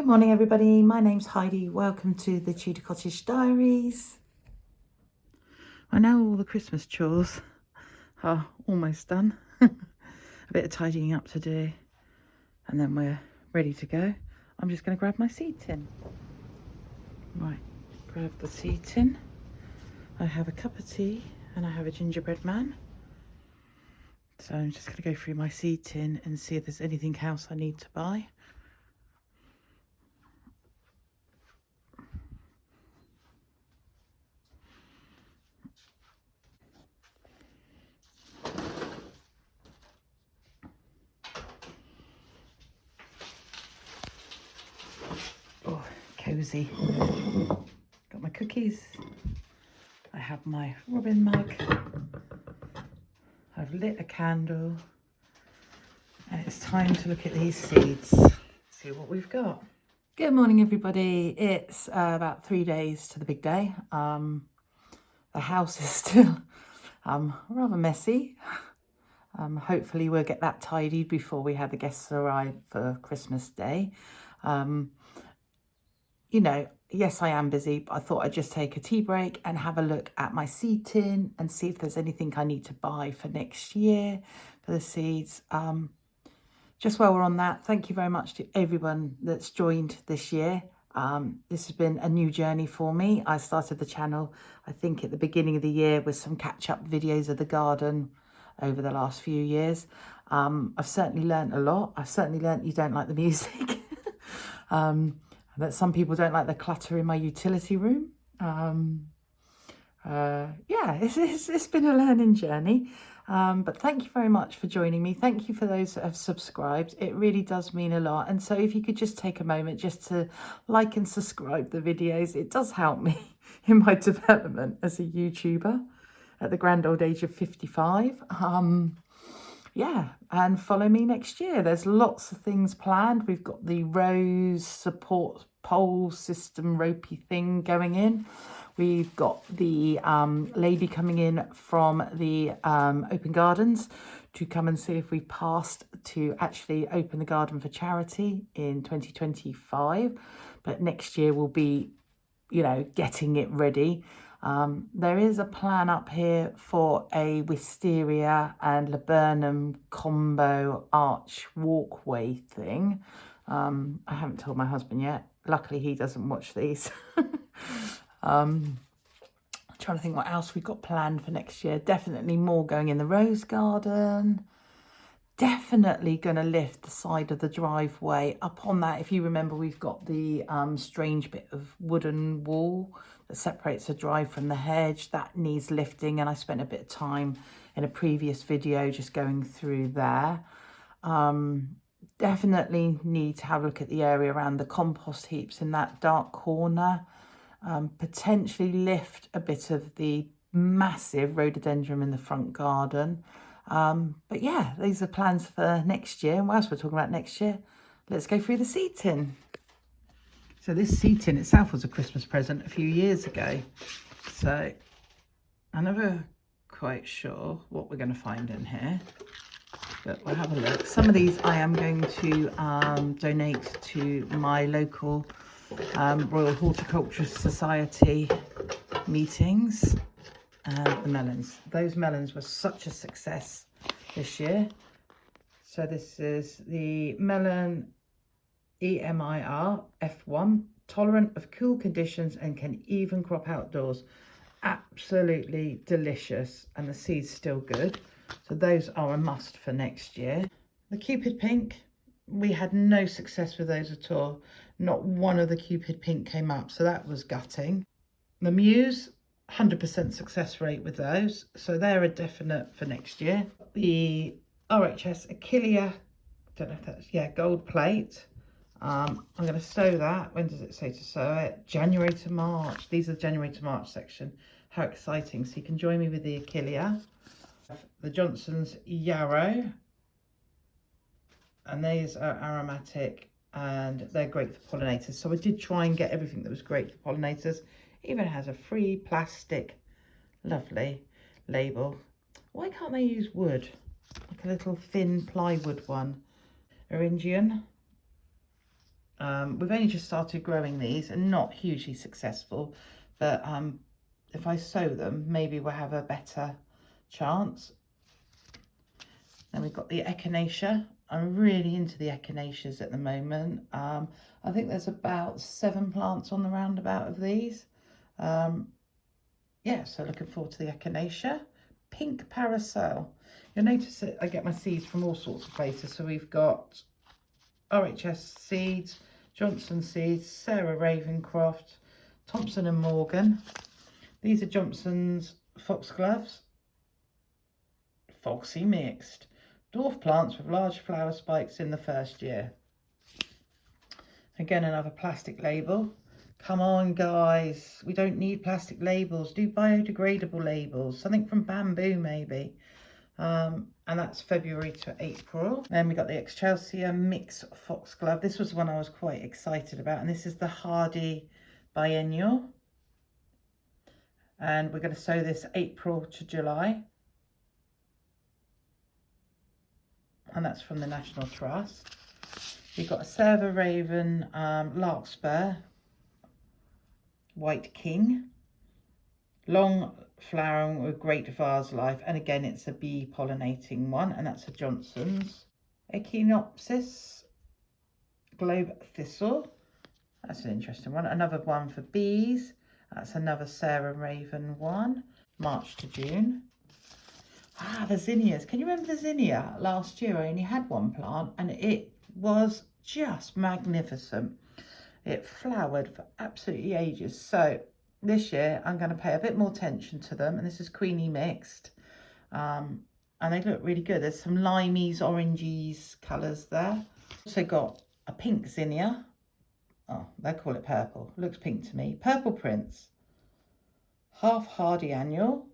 Good morning everybody, my name's Heidi. Welcome to the Tudor Cottage Diaries. I know all the Christmas chores are almost done. A bit of tidying up to do and then we're ready to go. I'm just going to grab my seed tin. Right, grab the seed tin. I have a cup of tea and I have a gingerbread man. So I'm just going to go through my seed tin and see if there's anything else I need to buy. Oh, cozy. Got my cookies. I have my robin mug. I've lit a candle. And it's time to look at these seeds. See what we've got. Good morning, everybody. It's about 3 days to the big day. The house is still rather messy. Hopefully we'll get that tidied before we have the guests arrive for Christmas Day. You know, yes, I am busy, but I thought I'd just take a tea break and have a look at my seed tin and see if there's anything I need to buy for next year for the seeds. Just while we're on that, thank you very much to everyone that's joined this year. This has been a new journey for me. I started the channel, I think, at the beginning of the year with some catch-up videos of the garden over the last few years. I've certainly learned a lot. I've certainly learned you don't like the music. That some people don't like the clutter in my utility room. Yeah, it's been a learning journey. But thank you very much for joining me. Thank you for those that have subscribed. It really does mean a lot. And so if you could just take a moment just to like and subscribe the videos, it does help me in my development as a YouTuber at the grand old age of 55. Yeah, and follow me next year. There's lots of things planned. We've got the rose support pole system ropey thing going in. We've got the lady coming in from the Open Gardens to come and see if we passed to actually open the garden for charity in 2025. But next year we'll be, you know, getting it ready. There is a plan up here for a wisteria and laburnum combo arch walkway thing. I haven't told my husband yet. Luckily, he doesn't watch these. I'm trying to think what else we've got planned for next year. Definitely more going in the rose garden. Definitely going to lift the side of the driveway. Up on that, if you remember, we've got the strange bit of wooden wall that separates the drive from the hedge. That needs lifting, and I spent a bit of time in a previous video just going through there. Definitely need to have a look at the area around the compost heaps in that dark corner. Potentially lift a bit of the massive rhododendron in the front garden. But yeah, these are plans for next year. And whilst we're talking about next year, let's go through the seed tin. So this seed tin itself was a Christmas present a few years ago. So I'm never quite sure what we're going to find in here. But we'll have a look. Some of these I am going to donate to my local Royal Horticultural Society meetings. And the melons. Those melons were such a success this year. So this is the melon EMIR F1, tolerant of cool conditions and can even crop outdoors. Absolutely delicious, and the seed's still good. So those are a must for next year. The Cupid Pink, we had no success with those at all. Not one of the Cupid Pink came up, so that was gutting. The Muse, 100% success rate with those, so they're a definite for next year. The RHS Achillea, don't know if that's, yeah, gold plate. I'm going to sow that. When does it say to sow it? January to March. These are the January to March section. How exciting. So you can join me with the Achillea. The Johnson's Yarrow, and these are aromatic and they're great for pollinators. So I did try and get everything that was great for pollinators. Even has a free plastic, lovely label. Why can't they use wood? Like a little thin plywood one. Eringian. We've only just started growing these and not hugely successful, but if I sow them, maybe we'll have a better chance. Then we've got the echinacea. I'm really into the echinaceas at the moment. I think there's about 7 plants on the roundabout of these. Yeah, so looking forward to the echinacea. Pink parasol. You'll notice that I get my seeds from all sorts of places. So we've got RHS seeds, Johnson seeds, Sarah Ravencroft, Thompson and Morgan. These are Johnson's foxgloves. Foxy mixed. Dwarf plants with large flower spikes in the first year. Again, another plastic label. Come on, guys. We don't need plastic labels. Do biodegradable labels. Something from bamboo, maybe. And that's February to April. Then we got the Excelsior Mix Foxglove. This was the one I was quite excited about. And this is the Hardy Biennial. And we're going to sow this April to July. And that's from the National Trust. We've got a Sarah Raven Larkspur, White King, long flowering with great vase life, and again it's a bee pollinating one, and that's a Johnson's. Echinopsis Globe Thistle, that's an interesting one. Another one for bees, that's another Sarah Raven one. March to June. The zinnias. Can you remember the zinnia? Last year I only had one plant and it was just magnificent. It flowered for absolutely ages. So this year I'm going to pay a bit more attention to them, and this is Queenie Mixed. And they look really good. There's some limeys, oranges colours there. Also got a pink zinnia. Oh, they call it purple. Looks pink to me. Purple Prince. Half Hardy Annual.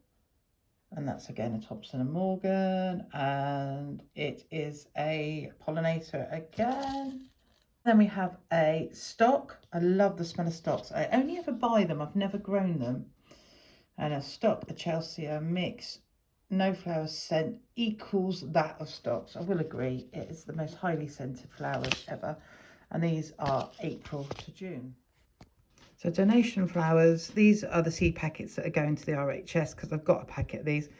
And that's again a Thompson and Morgan, and it is a pollinator again. Then we have a stock. I love the smell of stocks. I only ever buy them, I've never grown them. And a stock, a Chelsea mix, no flower scent equals that of stocks. I will agree, it is the most highly scented flowers ever. And these are April to June. So donation flowers, these are the seed packets that are going to the RHS, because I've got a packet of these.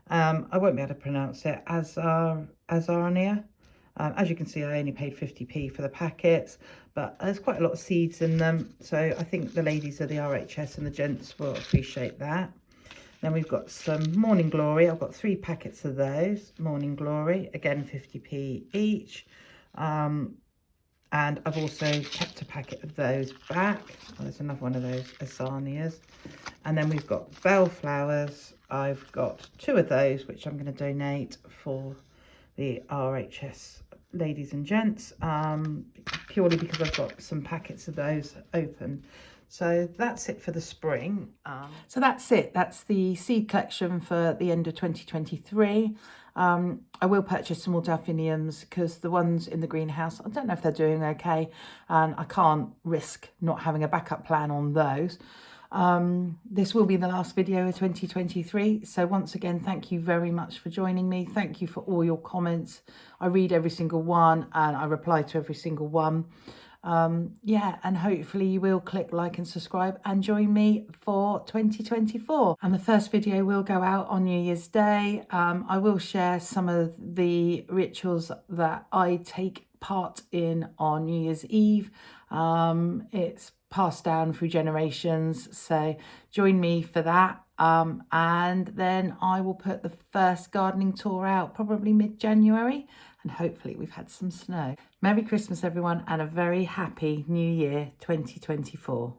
I won't be able to pronounce it. Azarnia. As you can see, I only paid 50p for the packets, but there's quite a lot of seeds in them. So I think the ladies of the RHS and the gents will appreciate that. Then we've got some Morning Glory. I've got 3 packets of those. Morning Glory, again 50p each. And I've also kept a packet of those back. Oh, there's another one of those Asanias. And then we've got bellflowers. I've got 2 of those, which I'm going to donate for the RHS ladies and gents, purely because I've got some packets of those open. So that's it for the spring. So that's it. That's the seed collection for the end of 2023. I will purchase some more delphiniums because the ones in the greenhouse, I don't know if they're doing okay, and I can't risk not having a backup plan on those. This will be the last video of 2023. So once again, thank you very much for joining me. Thank you for all your comments. I read every single one and I reply to every single one. Yeah, and hopefully you will click like and subscribe and join me for 2024. And the first video will go out on New Year's Day. I will share some of the rituals that I take part in on New Year's Eve. It's passed down through generations, so join me for that. And then I will put the first gardening tour out probably mid-January, and hopefully we've had some snow. Merry Christmas everyone, and a very happy New Year 2024.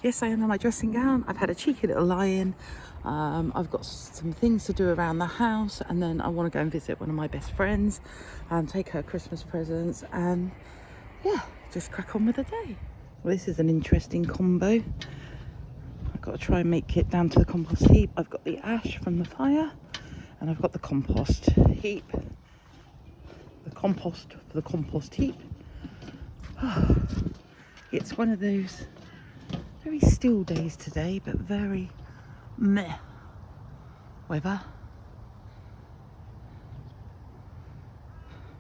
Yes, I am in my dressing gown. I've had a cheeky little lie-in. I've got some things to do around the house, and then I want to go and visit one of my best friends and take her Christmas presents, and yeah, just crack on with the day. Well, this is an interesting combo. I've got to try and make it down to the compost heap. I've got the ash from the fire, and I've got the compost heap. The compost for the compost heap. It's one of those very still days today, but very meh weather.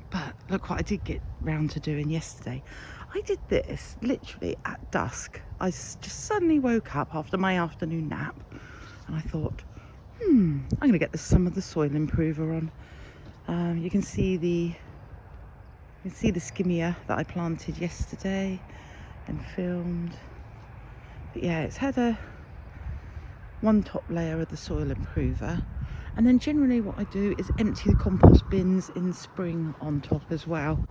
But look what I did get round to doing yesterday. I did this literally at dusk. I just suddenly woke up after my afternoon nap and I thought, I'm going to get some of the soil improver on. You can see the skimmia that I planted yesterday and filmed. But yeah, it's had one top layer of the soil improver, and then generally what I do is empty the compost bins in spring on top as well.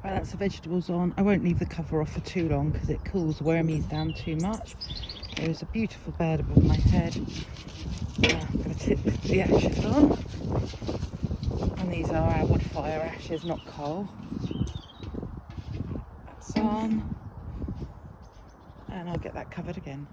Right, that's the vegetables on. I won't leave the cover off for too long because it cools the wormies down too much. There is a beautiful bed above my head. I'm going to tip the ashes on, and these are our wood fire ashes, not coal. That's on, and I'll get that covered again.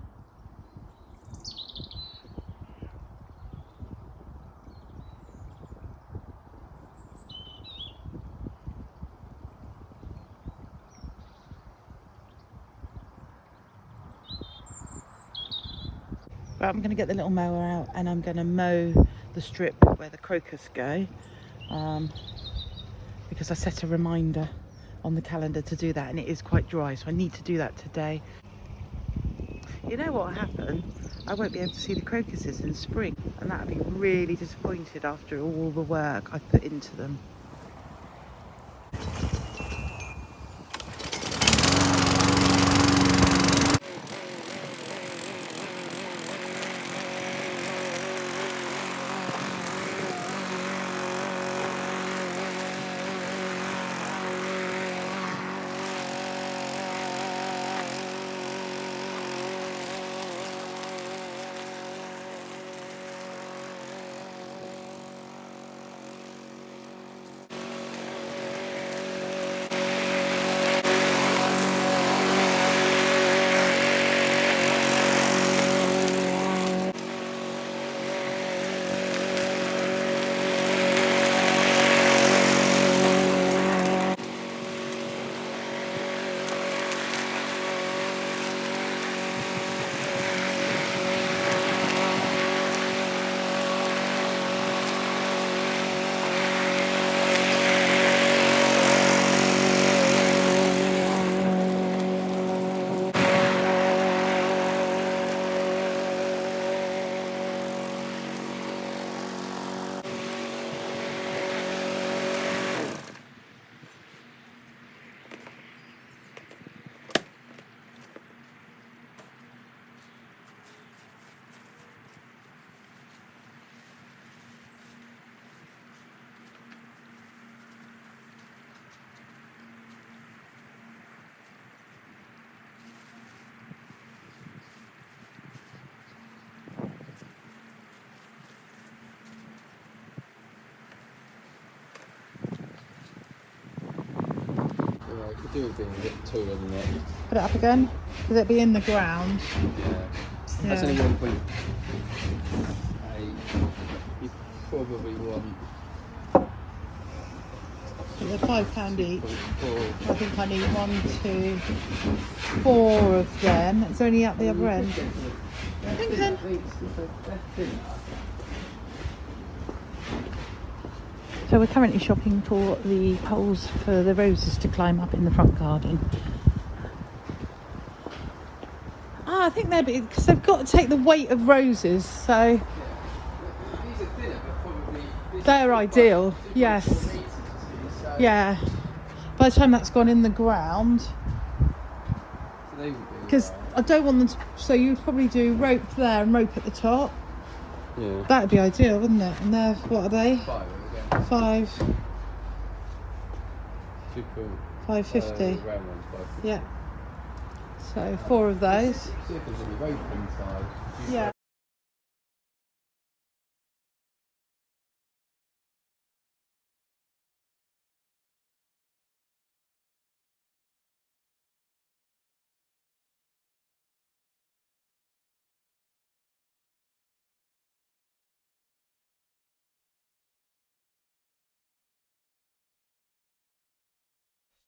Right, I'm going to get the little mower out and I'm going to mow the strip where the crocus go, because I set a reminder on the calendar to do that, and it is quite dry, so I need to do that today. You know what will happen? I won't be able to see the crocuses in spring, and that'll be really disappointed after all the work I put into them. It could do with being a bit taller than that. Put it up again, because it'll be in the ground. Yeah. That's only 1.8. You probably want... They're £5 each. 2.4. I think I need 1, 2, 4 of them. It's only at the other end. So we're currently shopping for the poles for the roses to climb up in the front garden. I think they're because they've got to take the weight of roses, so These are thinner, but probably... they're ideal. Yes. So Yeah. By the time that's gone in the ground, they would be... because I don't want them to, so you'd probably do rope there and rope at the top. Yeah. That would be ideal, wouldn't it? And they're, what are they? 5 again. 5, 550. Round ones, 550. Yeah. So 4 of those. See if there's any rope inside. Yeah.